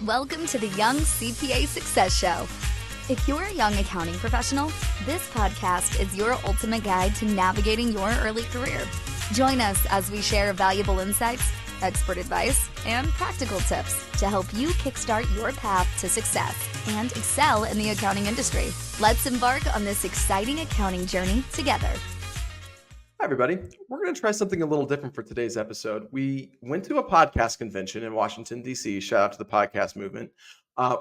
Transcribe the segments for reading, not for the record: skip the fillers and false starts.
Welcome to the Young CPA Success Show. If you're a young accounting professional, this podcast is your ultimate guide to navigating your early career. Join us as we share valuable insights, expert advice, and practical tips to help you kickstart your path to success and excel in the accounting industry. Let's embark on this exciting accounting journey together. Hi, everybody. We're going to try something a little different for today's episode. We went to a podcast convention in Washington, D.C. Shout out to the podcast movement.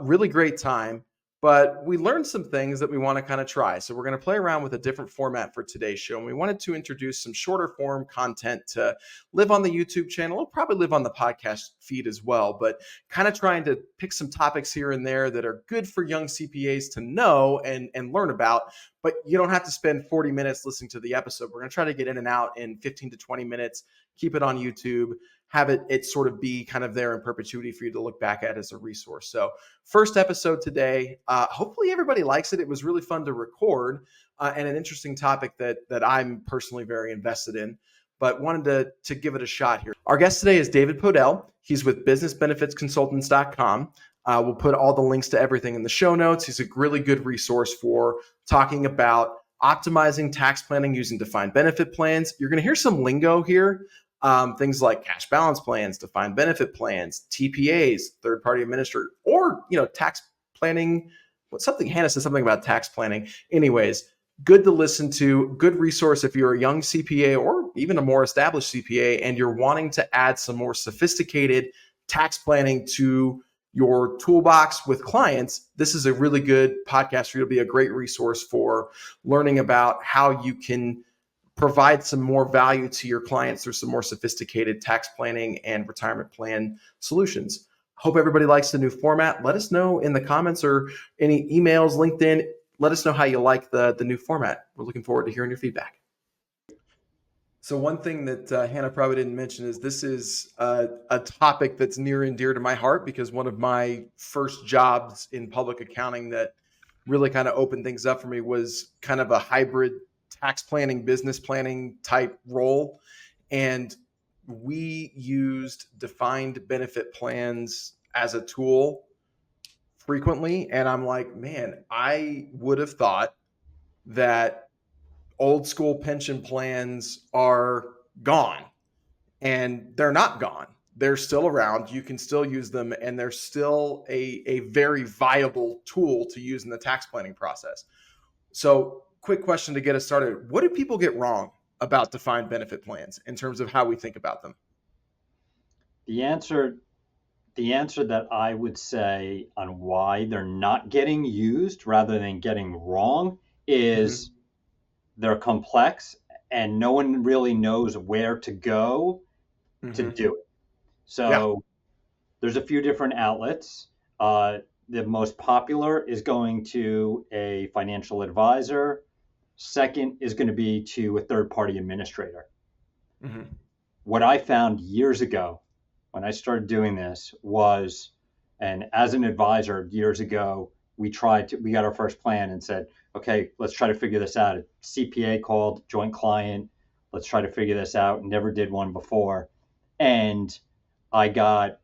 Really great time, but we learned some things that we want to kind of try. So we're going to play around with a different format for today's show. And we wanted to introduce some shorter form content to live on the YouTube channel. It'll probably live on the podcast feed as well, but kind of trying to pick some topics here and there that are good for young CPAs to know and learn about. But you don't have to spend 40 minutes listening to the episode. We're going to try to get in and out in 15 to 20 minutes, keep it on YouTube, have it sort of be kind of there in perpetuity for you to look back at as a resource. So first episode today, hopefully everybody likes it. It was really fun to record and an interesting topic that I'm personally very invested in, but wanted to give it a shot here. Our guest today is David Podell. He's with businessbenefitsconsultants.com. We'll put all the links to everything in the show notes. He's a really good resource for talking about optimizing tax planning using defined benefit plans. You're going to hear some lingo here, things like cash balance plans, defined benefit plans, TPAs, third-party administrator, or tax planning. Hannah said something about tax planning. Anyways, good to listen to. Good resource if you're a young CPA or even a more established CPA and you're wanting to add some more sophisticated tax planning to your toolbox with clients. This is a really good podcast for you to be a great resource for learning about how you can provide some more value to your clients through some more sophisticated tax planning and retirement plan solutions. Hope everybody likes the new format. Let us know in the comments or any emails, LinkedIn. Let us know how you like the new format. We're looking forward to hearing your feedback. So one thing that Hannah probably didn't mention is this is a topic that's near and dear to my heart because one of my first jobs in public accounting that really kind of opened things up for me was kind of a hybrid tax planning, business planning type role. And we used defined benefit plans as a tool frequently. And I'm like, man, I would have thought that old school pension plans are gone, and they're not gone. They're still around. You can still use them, and they're still a very viable tool to use in the tax planning process. So quick question to get us started. What do people get wrong about defined benefit plans in terms of how we think about them? The answer that I would say on why they're not getting used rather than getting wrong is they're complex and no one really knows where to go to do it. So there's a few different outlets. The most popular is going to a financial advisor. Second is going to be to a third-party administrator. What I found years ago when I started doing this was, and as an advisor years ago, we got our first plan and said, okay, let's try to figure this out. A CPA called, joint client, let's try to figure this out. Never did one before. And I got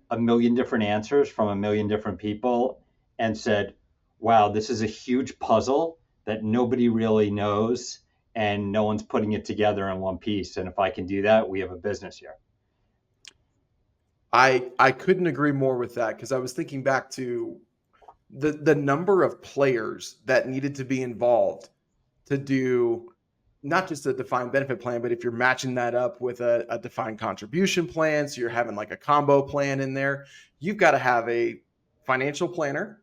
a million different answers from a million different people and said, wow, this is a huge puzzle that nobody really knows and no one's putting it together in one piece. And if I can do that, we have a business here. I couldn't agree more with that because I was thinking back to the number of players that needed to be involved to do not just a defined benefit plan, but if you're matching that up with a defined contribution plan, so you're having like a combo plan in there, you've got to have a financial planner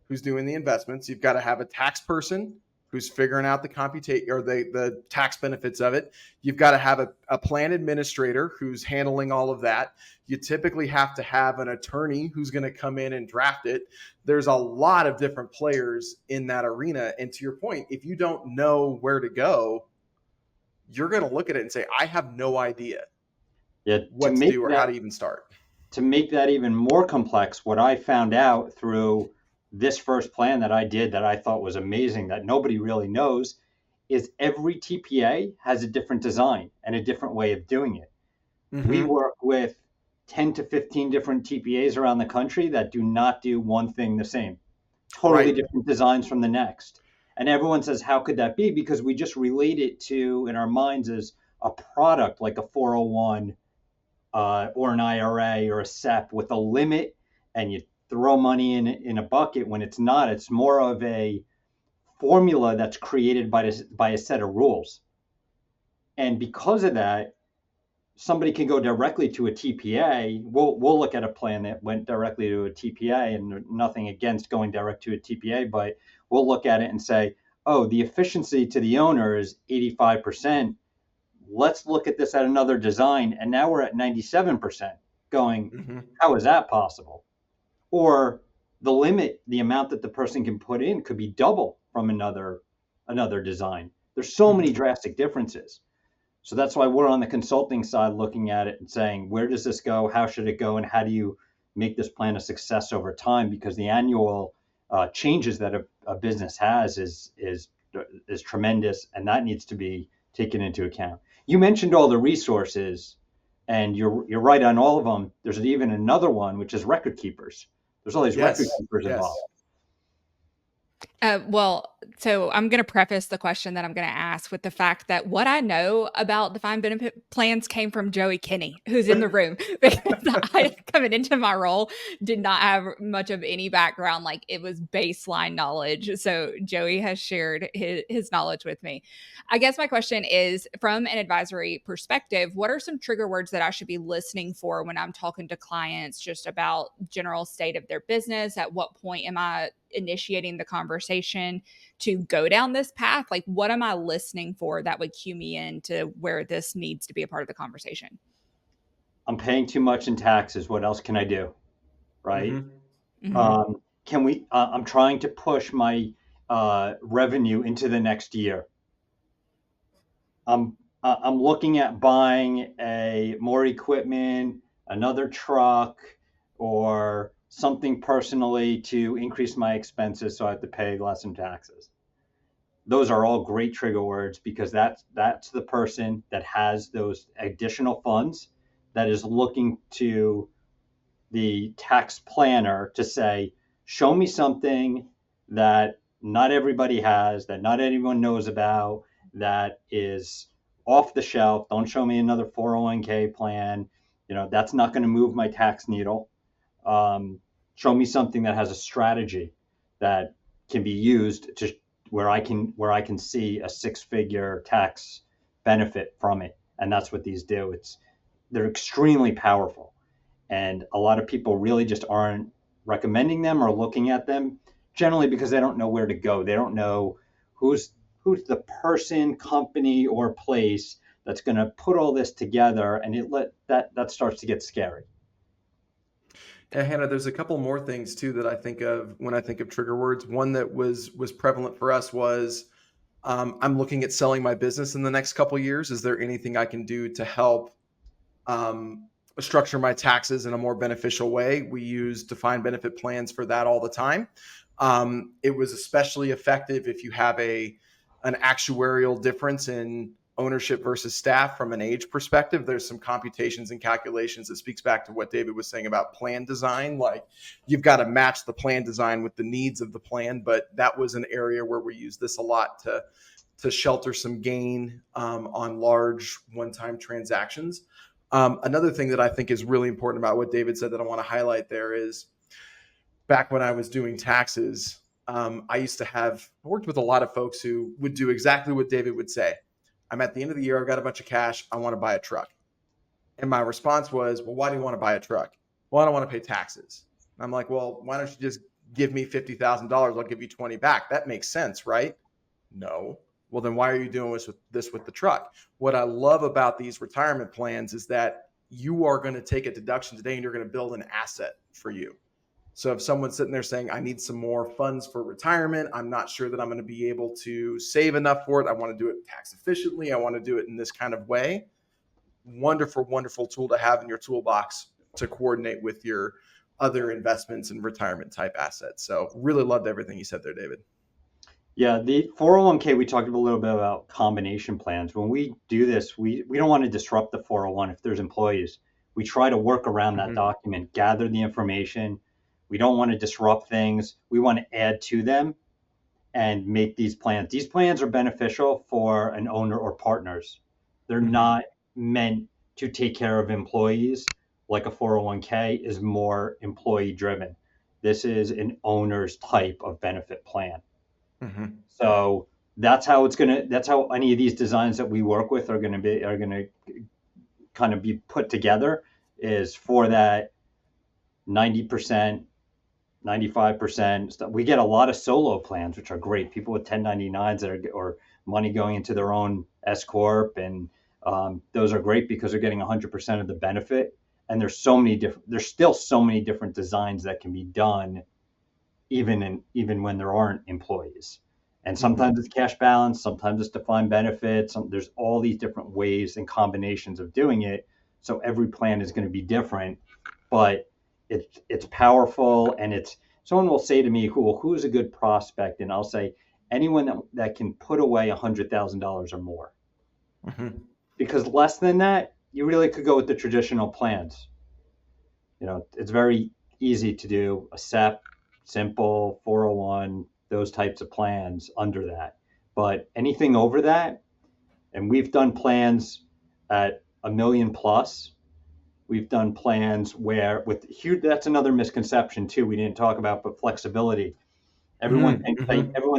who's doing the investments. You've got to have a tax person who's figuring out the computation or the tax benefits of it. You've got to have a plan administrator who's handling all of that. You typically have to have an attorney who's going to come in and draft it. There's a lot of different players in that arena. And to your point, if you don't know where to go, you're going to look at it and say, I have no idea what to do or how to even start. To make that even more complex, what I found out through this first plan that I did that I thought was amazing that nobody really knows is every TPA has a different design and a different way of doing it. We work with 10 to 15 different TPAs around the country that do not do one thing the same, totally Right. different designs from the next. And everyone says, how could that be? Because we just relate it to, in our minds, as a product like a 401 or an IRA or a SEP with a limit, and you throw money in a bucket when it's not. It's more of a formula that's created by a set of rules. And because of that, somebody can go directly to a TPA. We'll look at a plan that went directly to a TPA, and nothing against going direct to a TPA, but we'll look at it and say, oh, the efficiency to the owner is 85%. Let's look at this at another design. And now we're at 97% going, how is that possible? Or the limit, the amount that the person can put in could be double from another design. There's so many drastic differences. So that's why we're on the consulting side looking at it and saying, where does this go? How should it go? And how do you make this plan a success over time? Because the annual changes that a business has is tremendous, and that needs to be taken into account. You mentioned all the resources, and you're right on all of them. There's even another one, which is record keepers. There's all these record keepers involved. So I'm going to preface the question that I'm going to ask with the fact that what I know about defined benefit plans came from Joey Kinney, who's in the room, because I, coming into my role, did not have much of any background. Like, it was baseline knowledge. So Joey has shared his knowledge with me. I guess my question is, from an advisory perspective, what are some trigger words that I should be listening for when I'm talking to clients just about general state of their business? At what point am I initiating the conversation to go down this path? Like, what am I listening for that would cue me into where this needs to be a part of the conversation? I'm paying too much in taxes. What else can I do? Right. Can we, I'm trying to push my revenue into the next year. I'm looking at buying more equipment, another truck, or something personally to increase my expenses so I have to pay less in taxes. Those are all great trigger words, because that's the person that has those additional funds that is looking to the tax planner to say, show me something that not everybody has, that not anyone knows about, that is off the shelf. Don't show me another 401k plan. That's not going to move my tax needle. Show me something that has a strategy that can be used to where I can see a 6-figure tax benefit from it. And that's what these do. They're extremely powerful. And a lot of people really just aren't recommending them or looking at them, generally because they don't know where to go. They don't know who's the person, company, or place that's going to put all this together, and that starts to get scary. Yeah, Hannah, there's a couple more things too that I think of when I think of trigger words. One that was prevalent for us was, I'm looking at selling my business in the next couple of years. Is there anything I can do to help structure my taxes in a more beneficial way? We use defined benefit plans for that all the time. It was especially effective if you have an actuarial difference in ownership versus staff from an age perspective. There's some computations and calculations that speaks back to what David was saying about plan design. Like, you've got to match the plan design with the needs of the plan. But that was an area where we use this a lot to shelter some gain on large one-time transactions. Another thing that I think is really important about what David said that I want to highlight there is, back when I was doing taxes, I used to worked with a lot of folks who would do exactly what David would say. I'm at the end of the year, I've got a bunch of cash, I want to buy a truck. And my response was, well, why do you want to buy a truck? Well, I don't want to pay taxes. And I'm like, well, why don't you just give me $50,000? I'll give you 20 back. That makes sense, right? No. Well, then why are you doing this with the truck? What I love about these retirement plans is that you are going to take a deduction today and you're going to build an asset for you. So if someone's sitting there saying, I need some more funds for retirement, I'm not sure that I'm going to be able to save enough for it, I want to do it tax efficiently, I want to do it in this kind of way. Wonderful, wonderful tool to have in your toolbox to coordinate with your other investments and retirement type assets. So really loved everything you said there, David. Yeah, the 401k, we talked a little bit about combination plans. When we do this, we don't want to disrupt the 401 if there's employees. We try to work around that document, gather the information. We don't want to disrupt things. We want to add to them and make these plans. These plans are beneficial for an owner or partners. They're not meant to take care of employees like a 401k is more employee driven. This is an owner's type of benefit plan. So that's how any of these designs that we work with are going to kind of be put together, is for that 90%, 95% stuff. We get a lot of solo plans, which are great. People with 1099s or money going into their own S corp, and those are great because they're getting 100% of the benefit. And there's still so many different designs that can be done, even when there aren't employees. And sometimes it's cash balance, sometimes it's defined benefits. There's all these different ways and combinations of doing it. So every plan is going to be different, but it's powerful. And someone will say to me, who's a good prospect? And I'll say anyone that can put away $100,000 or more. Because less than that, you really could go with the traditional plans. It's very easy to do a SEP, simple, 401, those types of plans under that. But anything over that, and we've done plans at $1 million plus. We've done plans where that's another misconception too we didn't talk about, but flexibility. Everyone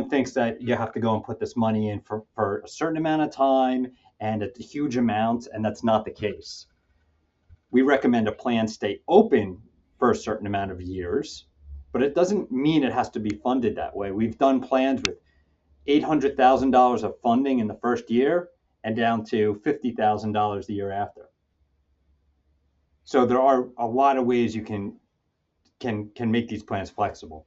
thinks that you have to go and put this money in for a certain amount of time and at huge amounts, and that's not the case. We recommend a plan stay open for a certain amount of years, but it doesn't mean it has to be funded that way. We've done plans with $800,000 of funding in the first year and down to $50,000 the year after. So there are a lot of ways you can make these plans flexible.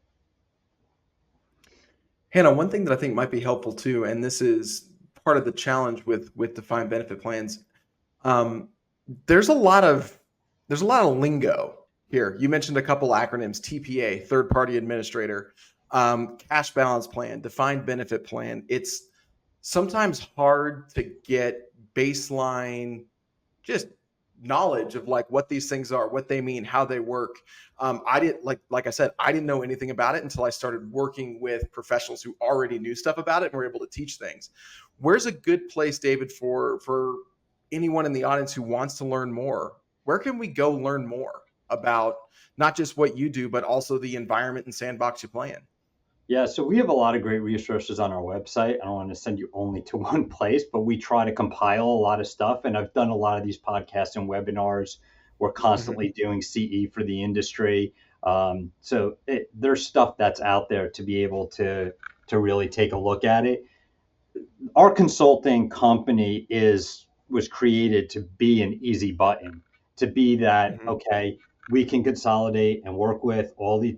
Hannah, one thing that I think might be helpful too, and this is part of the challenge with defined benefit plans, there's a lot of lingo here. You mentioned a couple acronyms: TPA, third party administrator, cash balance plan, defined benefit plan. It's sometimes hard to get baseline just knowledge of like what these things are, what they mean, how they work. I didn't like I said, I didn't know anything about it until I started working with professionals who already knew stuff about it and were able to teach things. Where's a good place, David, for anyone in the audience who wants to learn more? Where can we go learn more about not just what you do, but also the environment and sandbox you play in? Yeah, so we have a lot of great resources on our website. I don't want to send you only to one place, but we try to compile a lot of stuff. And I've done a lot of these podcasts and webinars. We're constantly doing CE for the industry. So there's stuff that's out there to be able to really take a look at it. Our consulting company was created to be an easy button, to be that, okay, we can consolidate and work with all the,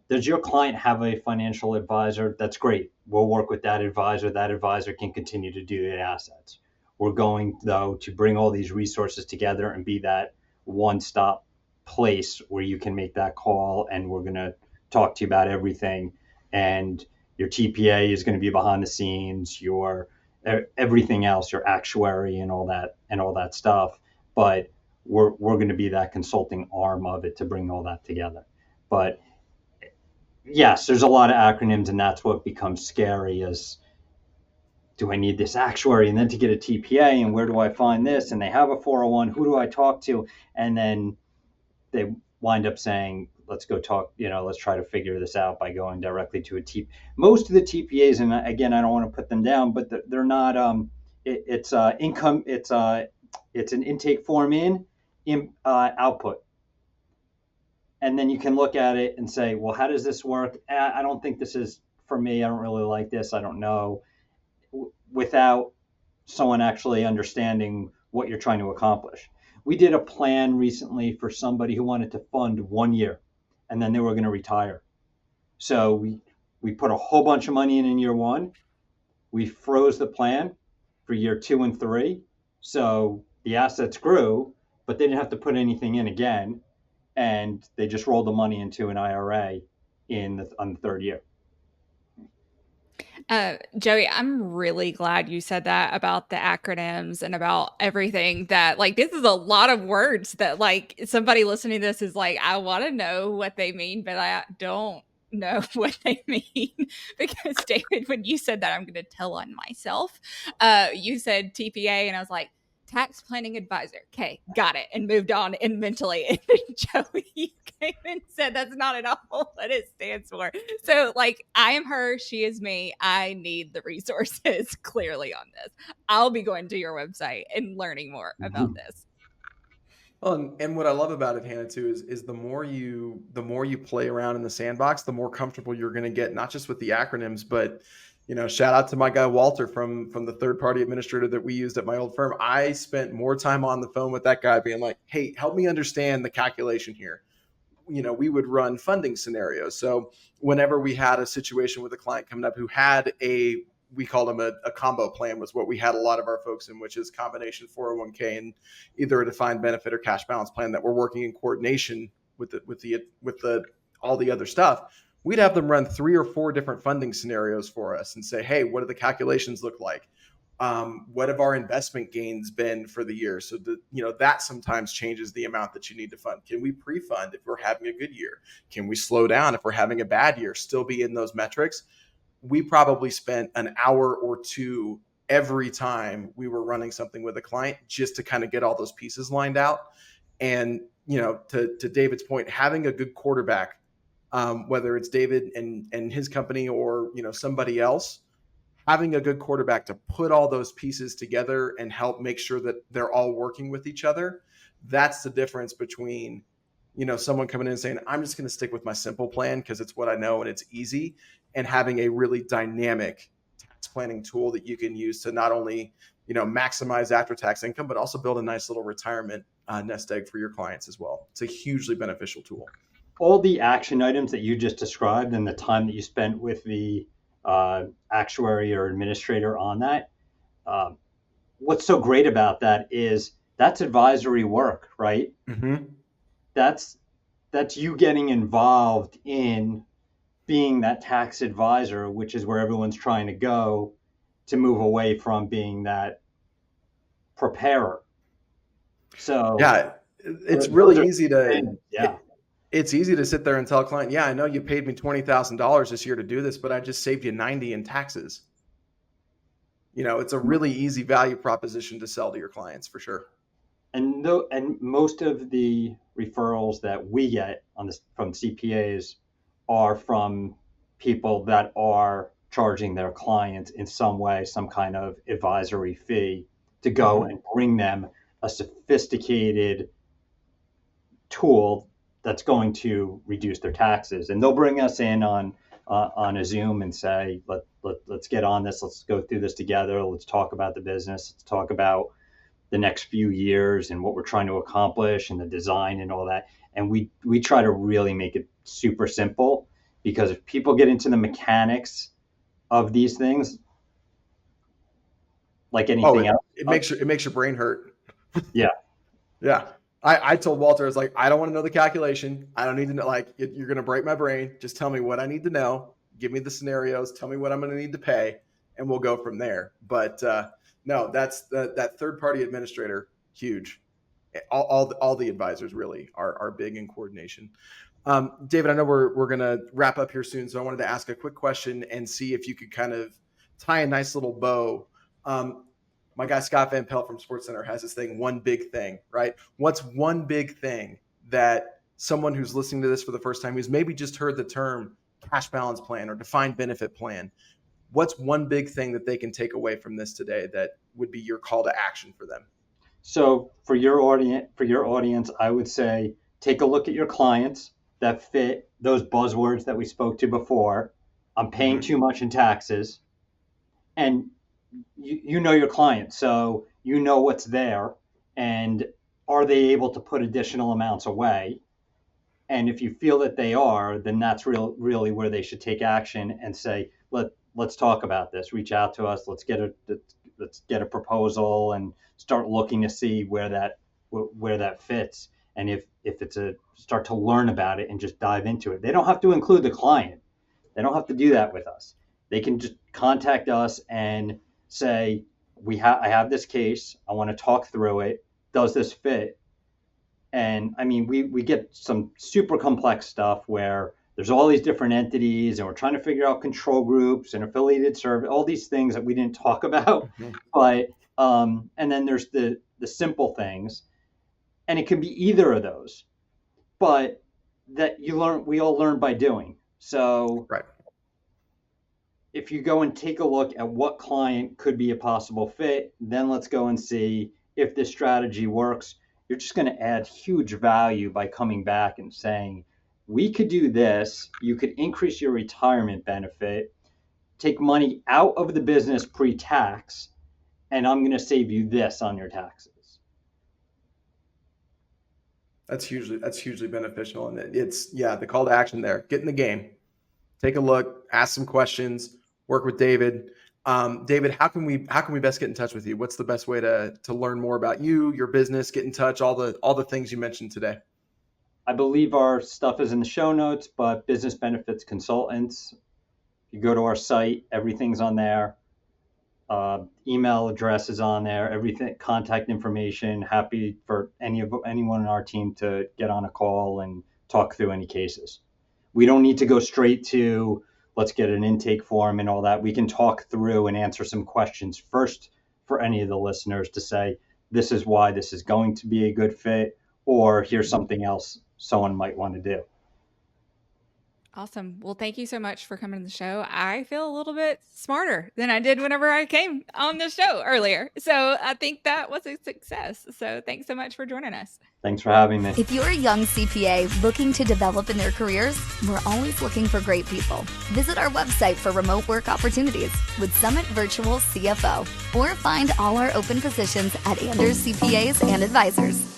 does your client have a financial advisor? That's great. We'll work with that advisor. That advisor can continue to do the assets. We're going, though, to bring all these resources together and be that one-stop place where you can make that call, and we're going to talk to you about everything. And your TPA is going to be behind the scenes, your everything else, your actuary and all that stuff. But we're going to be that consulting arm of it to bring all that together. But yes, there's a lot of acronyms, and that's what becomes scary is, do I need this actuary? And then to get a TPA, and where do I find this? And they have a 401, who do I talk to? And then they wind up saying, let's go talk, let's try to figure this out by going directly to a TPA. Most of the TPAs, and again, I don't want to put them down, but they're not, it's income, it's an intake form output. And then you can look at it and say, well, how does this work? I don't think this is for me. I don't really like this. I don't know. Without someone actually understanding what you're trying to accomplish. We did a plan recently for somebody who wanted to fund 1 year, and then they were going to retire. So we put a whole bunch of money in year one. We froze the plan for year 2 and 3. So the assets grew, but they didn't have to put anything in again. And they just rolled the money into an IRA on the third year. Joey, I'm really glad you said that about the acronyms and about everything that, like, this is a lot of words that, like, somebody listening to this is like, I want to know what they mean, but I don't know what they mean. Because David, when you said that, I'm going to tell on myself. You said TPA, and I was like, tax planning advisor. Okay, got it. And moved on and mentally. And then Joey came and said that's not at all what it stands for. So, like, I am her, she is me. I need the resources clearly on this. I'll be going to your website and learning more about this. Well, and what I love about it, Hannah, too, is the more you play around in the sandbox, the more comfortable you're going to get, not just with the acronyms, but shout out to my guy Walter from the third party administrator that we used at my old firm. I spent more time on the phone with that guy, being like, "Hey, help me understand the calculation here." We would run funding scenarios. So whenever we had a situation with a client coming up who had we called them a combo plan, was what we had a lot of our folks in, which is combination 401k and either a defined benefit or cash balance plan that we're working in coordination with all the other stuff. We'd have them run 3 or 4 different funding scenarios for us and say, hey, what do the calculations look like? What have our investment gains been for the year? So that sometimes changes the amount that you need to fund. Can we pre-fund if we're having a good year? Can we slow down if we're having a bad year? Still be in those metrics. We probably spent an hour or 2 every time we were running something with a client just to kind of get all those pieces lined out. And to David's point, having a good quarterback, whether it's David and his company or somebody else, having a good quarterback to put all those pieces together and help make sure that they're all working with each other. That's the difference between, someone coming in and saying, I'm just going to stick with my simple plan because it's what I know and it's easy, and having a really dynamic tax planning tool that you can use to not only, maximize after-tax income, but also build a nice little retirement nest egg for your clients as well. It's a hugely beneficial tool. All the action items that you just described and the time that you spent with the actuary or administrator on that. What's so great about that is that's advisory work, right? Mm-hmm. That's you getting involved in being that tax advisor, which is where everyone's trying to go to move away from being that preparer. So yeah, it's really easy to yeah. It's easy to sit there and tell a client, yeah, I know you paid me $20,000 this year to do this, but I just saved you 90 in taxes. It's a really easy value proposition to sell to your clients for sure. And most of the referrals that we get from CPAs are from people that are charging their clients in some way, some kind of advisory fee to go and bring them a sophisticated tool that's going to reduce their taxes. And they'll bring us in on a Zoom and say, let's get on this. Let's go through this together. Let's talk about the business. Let's talk about the next few years and what we're trying to accomplish and the design and all that. And we try to really make it super simple, because if people get into the mechanics of these things, like anything else, it makes your brain hurt. Yeah. Yeah. I told Walter, I was like, I don't want to know the calculation. I don't need to know, you're going to break my brain. Just tell me what I need to know. Give me the scenarios. Tell me what I'm going to need to pay, and we'll go from there. But no, that's that third-party administrator, huge. All the advisors really are big in coordination. David, I know we're going to wrap up here soon, so I wanted to ask a quick question and see if you could kind of tie a nice little bow. My guy Scott Van Pelt from SportsCenter has this thing, one big thing, right? What's one big thing that someone who's listening to this for the first time, who's maybe just heard the term cash balance plan or defined benefit plan, what's one big thing that they can take away from this today that would be your call to action for them? So for your audience, I would say take a look at your clients that fit those buzzwords that we spoke to before. I'm paying too much in taxes, and you know your client, so you know what's there, and are they able to put additional amounts away? And if you feel that they are, then that's really where they should take action and say, let's talk about this. Reach out to us. Let's get a proposal and start looking to see where that fits. And if it's start to learn about it and just dive into it. They don't have to include the client. They don't have to do that with us. They can just contact us and say, I have this case. I want to talk through it. Does this fit? And I mean, we get some super complex stuff where there's all these different entities and we're trying to figure out control groups and affiliated service, all these things that we didn't talk about. But and then there's the simple things, and it can be either of those, but that we all learn by doing. So right. If you go and take a look at what client could be a possible fit, then let's go and see if this strategy works. You're just going to add huge value by coming back and saying, we could do this. You could increase your retirement benefit, take money out of the business pre-tax, and I'm going to save you this on your taxes. That's hugely beneficial. And it's, the call to action there. Get in the game. Take a look, ask some questions, work with David. David, how can we best get in touch with you? What's the best way to learn more about you, your business, get in touch, all the things you mentioned today? I believe our stuff is in the show notes, but Business Benefits Consultants, you go to our site, everything's on there. Email address is on there, everything, contact information. Happy for anyone in our team to get on a call and talk through any cases. We don't need to go straight to let's get an intake form and all that. We can talk through and answer some questions first for any of the listeners to say, this is why this is going to be a good fit, or here's something else someone might want to do. Awesome. Well, thank you so much for coming to the show. I feel a little bit smarter than I did whenever I came on the show earlier. So I think that was a success. So thanks so much for joining us. Thanks for having me. If you're a young CPA looking to develop in their careers, we're always looking for great people. Visit our website for remote work opportunities with Summit Virtual CFO, or find all our open positions at Anders CPAs and Advisors.